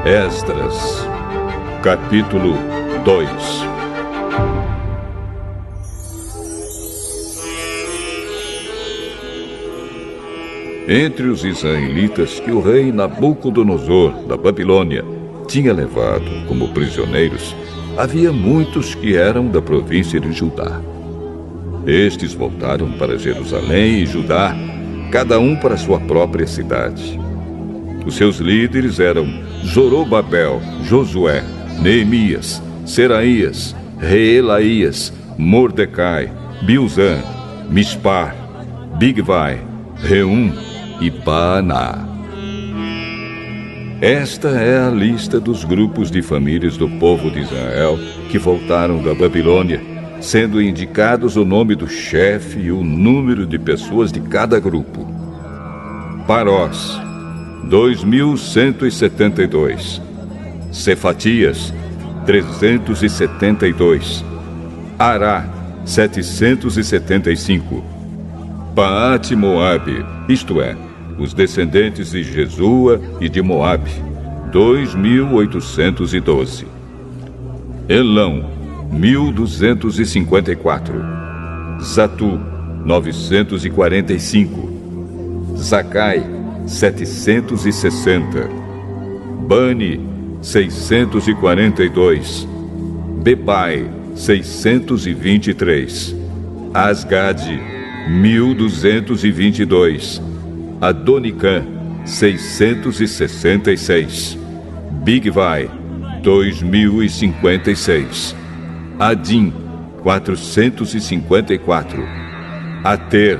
Esdras, capítulo 2. Entre os israelitas que o rei Nabucodonosor, da Babilônia, tinha levado como prisioneiros, havia muitos que eram da província de Judá. Estes voltaram para Jerusalém e Judá, cada um para sua própria cidade. Os seus líderes eram Zorobabel, Josué, Neemias, Seraías, Reelaías, Mordecai, Bilzã, Mispar, Bigvai, Reum e Baaná. Esta é a lista dos grupos de famílias do povo de Israel que voltaram da Babilônia, sendo indicados o nome do chefe e o número de pessoas de cada grupo. Parós, 2.172. Cefatias, 372. Ará, 775. Paate-Moabe, isto é, os descendentes de Jesua e de Moabe, 2.812. Elão, 1.254. Zatu, 945. Zacai, 760. Bani, 642. Bebai, 623. Asgade, 1.222. Adonicã, 666. Bigvai, 2.056. Adim, 454. Ater,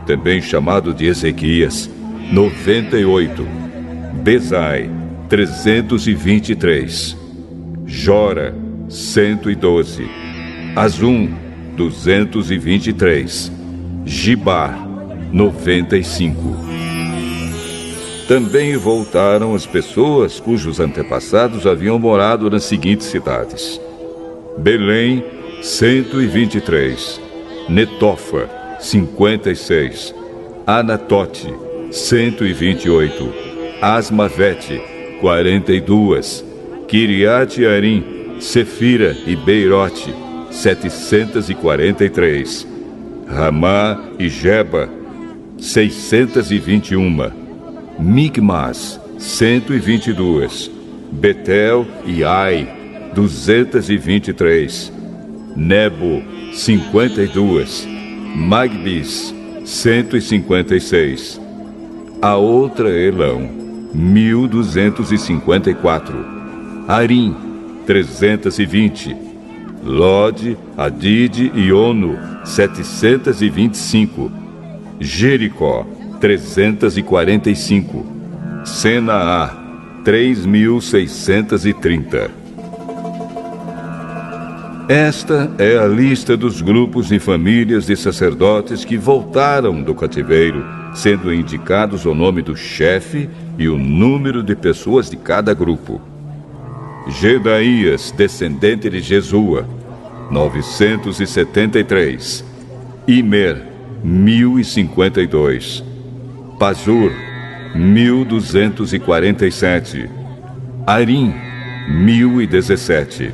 também chamado de Ezequias, 98. Bezai, 323. Jora, 112. Azum, 223. Gibar, 95. Também voltaram as pessoas cujos antepassados haviam morado nas seguintes cidades: Belém, 123. Netofa, 56. Anatote, 128. Asmavete, 42. Kiriat-Arim, Sefira e Beirote, 743. Ramá e Geba, 621. Migmas, 122. Betel e Ai, 223. Nebo, 52. Magbis, 156. A outra Elão, 1.254. Arim, 320. Lode, Adide e Ono, 725. Jericó, 345. Senaá, 3.630. Esta é a lista dos grupos e famílias de sacerdotes que voltaram do cativeiro, sendo indicados o nome do chefe e o número de pessoas de cada grupo. Jedaías, descendente de Jesua, 973. Imer, 1.052. Pazur, 1.247. Arim, 1.017.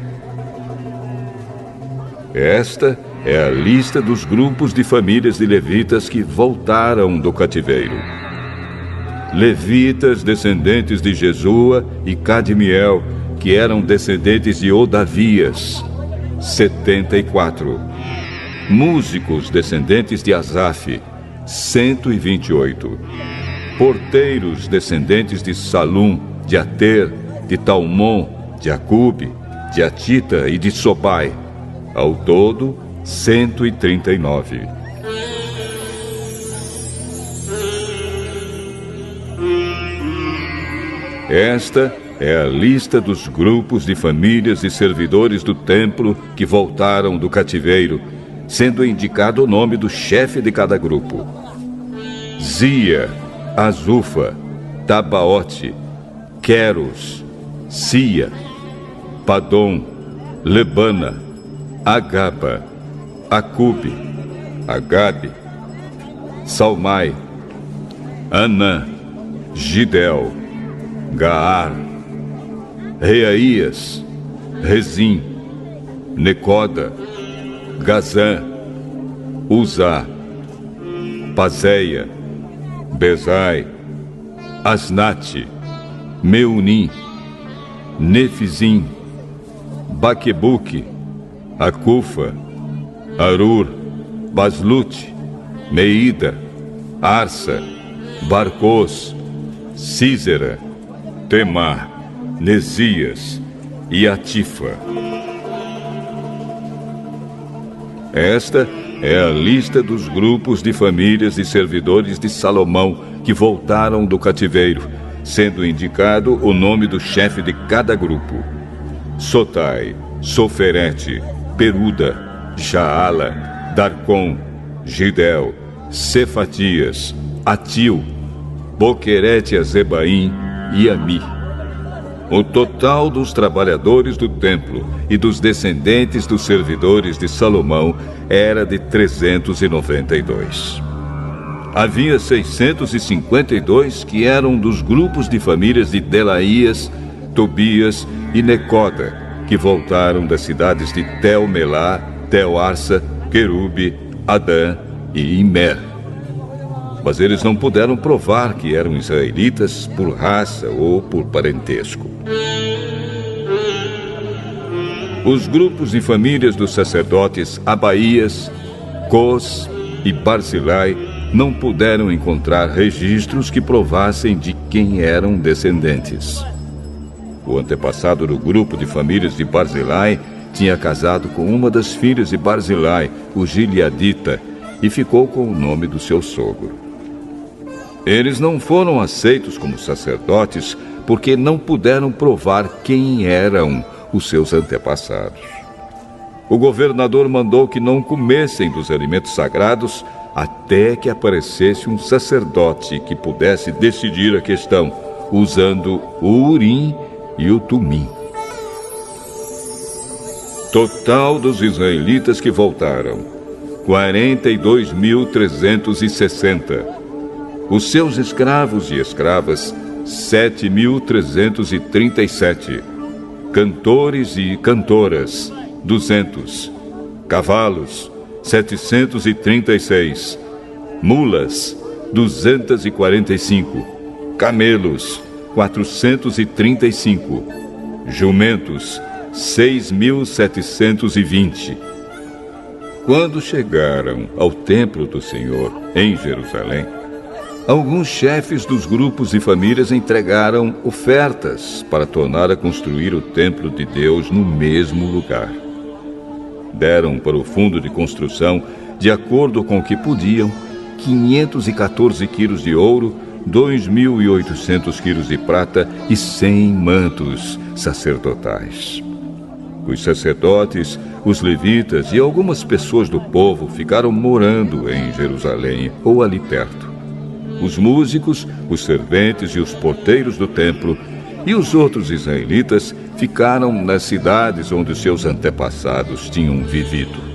Esta é a lista dos grupos de famílias de levitas que voltaram do cativeiro. Levitas, descendentes de Jesua e Cadmiel, que eram descendentes de Odavias, 74. Músicos, descendentes de Asaf, 128. Porteiros, descendentes de Salum, de Ater, de Talmon, de Acube, de Atita e de Sobai. Ao todo, 139. Esta é a lista dos grupos de famílias e servidores do templo que voltaram do cativeiro, sendo indicado o nome do chefe de cada grupo: Zia, Azufa, Tabaote, Queros, Sia, Padom, Lebana, Agaba, Acube, Agabe, Salmai, Anã, Gidel, Gaar, Reaías, Rezim, Necoda, Gazã, Uzá, Pazéia, Bezai, Asnate, Meunim, Nefizim, Baquebuque, Acufa, Arur, Baslute, Meida, Arsa, Barcos, Císera, Temá, Nesias e Atifa. Esta é a lista dos grupos de famílias e servidores de Salomão que voltaram do cativeiro, sendo indicado o nome do chefe de cada grupo: Sotai, Soferete, Peruda, Jaala, Darcom, Gidel, Cefatias, Atil, Boquerete-Azebaim e Ami. O total dos trabalhadores do templo e dos descendentes dos servidores de Salomão era de 392. Havia 652 que eram dos grupos de famílias de Delaías, Tobias e Necoda, que voltaram das cidades de Tel-Melá, Tel-Arsa, Querube, Adã e Imer. Mas eles não puderam provar que eram israelitas por raça ou por parentesco. Os grupos e famílias dos sacerdotes Abaías, Cos e Barzilai não puderam encontrar registros que provassem de quem eram descendentes. O antepassado do grupo de famílias de Barzilai tinha casado com uma das filhas de Barzilai, o Gileadita, e ficou com o nome do seu sogro. Eles não foram aceitos como sacerdotes porque não puderam provar quem eram os seus antepassados. O governador mandou que não comessem dos alimentos sagrados até que aparecesse um sacerdote que pudesse decidir a questão, usando o Urim e o Tumim. Total dos israelitas que voltaram: 42.360. Os seus escravos e escravas, 7.337. Cantores e cantoras, 200. Cavalos, 736. Mulas, 245. Camelos, 435. Jumentos, 6.720. Quando chegaram ao templo do Senhor, em Jerusalém, alguns chefes dos grupos e famílias entregaram ofertas para tornar a construir o templo de Deus no mesmo lugar. Deram para o fundo de construção, de acordo com o que podiam, 514 quilos de ouro, 2.800 quilos de prata e 100 mantos sacerdotais. Os sacerdotes, os levitas e algumas pessoas do povo ficaram morando em Jerusalém ou ali perto. Os músicos, os serventes e os porteiros do templo e os outros israelitas ficaram nas cidades onde seus antepassados tinham vivido.